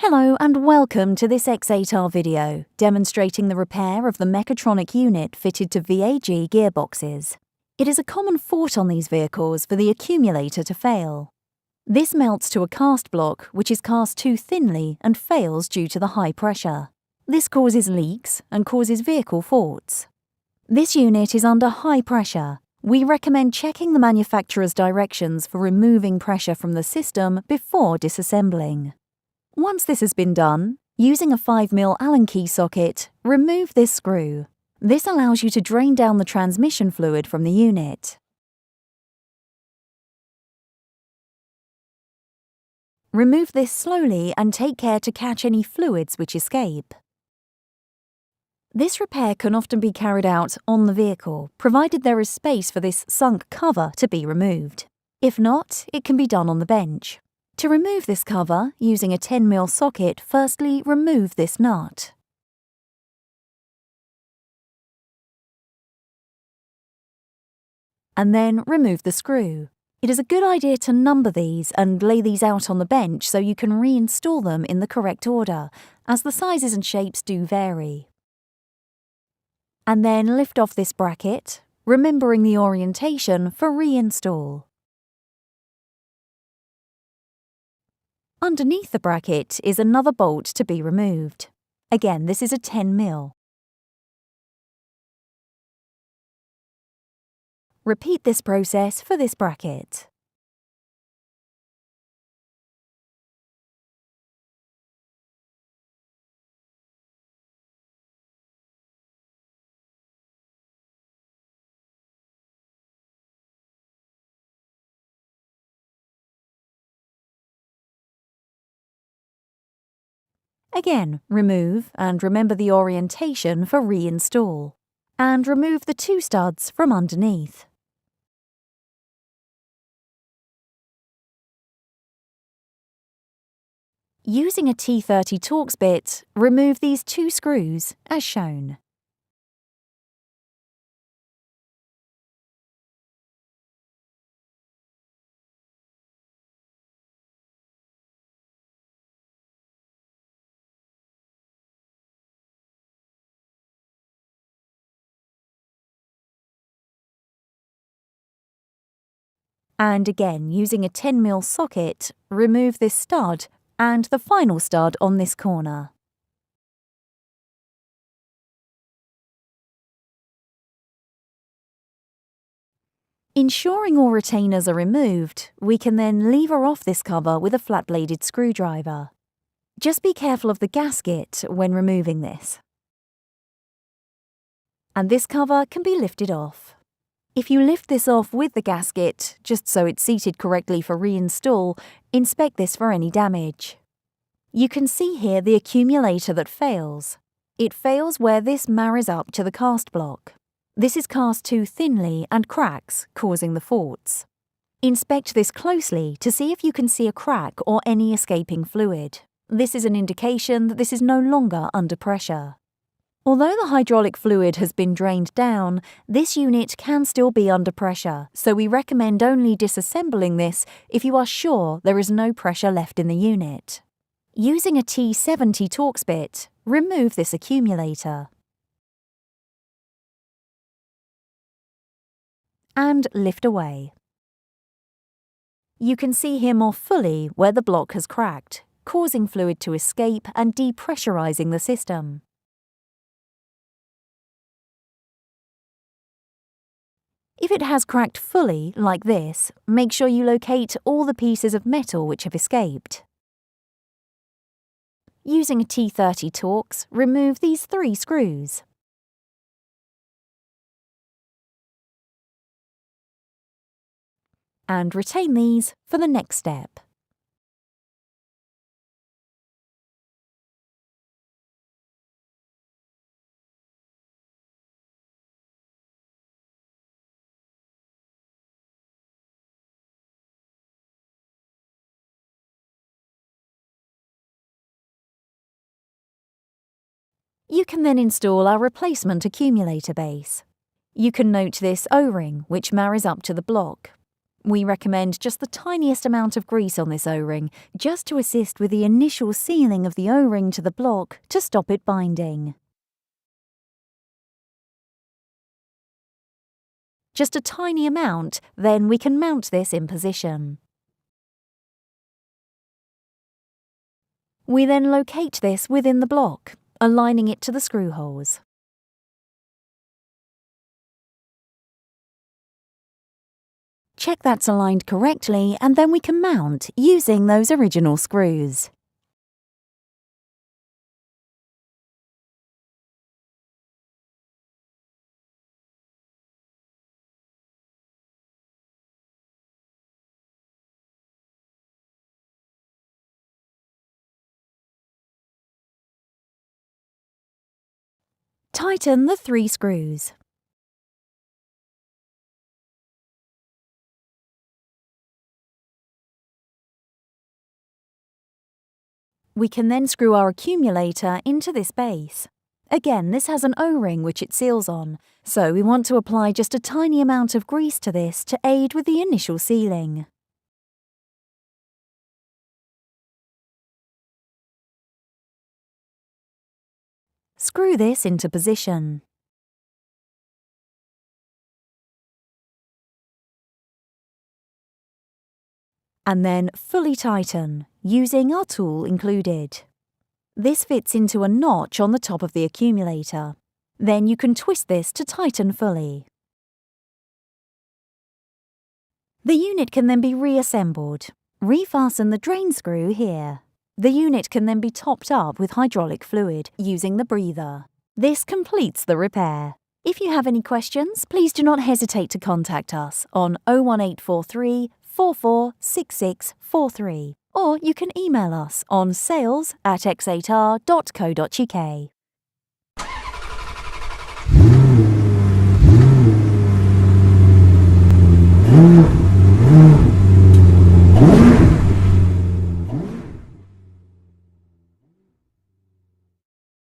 Hello and welcome to this X8R video demonstrating the repair of the mechatronic unit fitted to VAG gearboxes. It is a common fault on these vehicles for the accumulator to fail. This melts to a cast block which is cast too thinly and fails due to the high pressure. This causes leaks and causes vehicle faults. This unit is under high pressure. We recommend checking the manufacturer's directions for removing pressure from the system before disassembling. Once this has been done, using a 5mm Allen key socket, remove this screw. This allows you to drain down the transmission fluid from the unit. Remove this slowly and take care to catch any fluids which escape. This repair can often be carried out on the vehicle, provided there is space for this sunk cover to be removed. If not, it can be done on the bench. To remove this cover, using a 10mm socket, firstly remove this nut. And then remove the screw. It is a good idea to number these and lay these out on the bench so you can reinstall them in the correct order, as the sizes and shapes do vary. And then lift off this bracket, remembering the orientation for reinstall. Underneath the bracket is another bolt to be removed. Again, this is a 10mm. Repeat this process for this bracket. Again, remove and remember the orientation for reinstall. And remove the two studs from underneath. Using a T30 Torx bit, remove these two screws as shown. And again, using a 10mm socket, remove this stud and the final stud on this corner. Ensuring all retainers are removed, we can then lever off this cover with a flat-bladed screwdriver. Just be careful of the gasket when removing this. And this cover can be lifted off. If you lift this off with the gasket, just so it's seated correctly for reinstall, inspect this for any damage. You can see here the accumulator that fails. It fails where this marries up to the cast block. This is cast too thinly and cracks, causing the faults. Inspect this closely to see if you can see a crack or any escaping fluid. This is an indication that this is no longer under pressure. Although the hydraulic fluid has been drained down, this unit can still be under pressure, so we recommend only disassembling this if you are sure there is no pressure left in the unit. Using a T70 Torx bit, remove this accumulator. And lift away. You can see here more fully where the block has cracked, causing fluid to escape and depressurizing the system. If it has cracked fully, like this, make sure you locate all the pieces of metal which have escaped. Using a T30 Torx, remove these 3 screws. And retain these for the next step. You can then install our replacement accumulator base. You can note this O-ring which marries up to the block. We recommend just the tiniest amount of grease on this O-ring, just to assist with the initial sealing of the O-ring to the block to stop it binding. Just a tiny amount, then we can mount this in position. We then locate this within the block, aligning it to the screw holes. Check that's aligned correctly, and then we can mount using those original screws. Tighten the 3 screws. We can then screw our accumulator into this base. Again, this has an O-ring which it seals on, so we want to apply just a tiny amount of grease to this to aid with the initial sealing. Screw this into position. And then fully tighten, using our tool included. This fits into a notch on the top of the accumulator. Then you can twist this to tighten fully. The unit can then be reassembled. Refasten the drain screw here. The unit can then be topped up with hydraulic fluid using the breather. This completes the repair. If you have any questions, please do not hesitate to contact us on 01843 446643, or you can email us on sales@x8r.co.uk.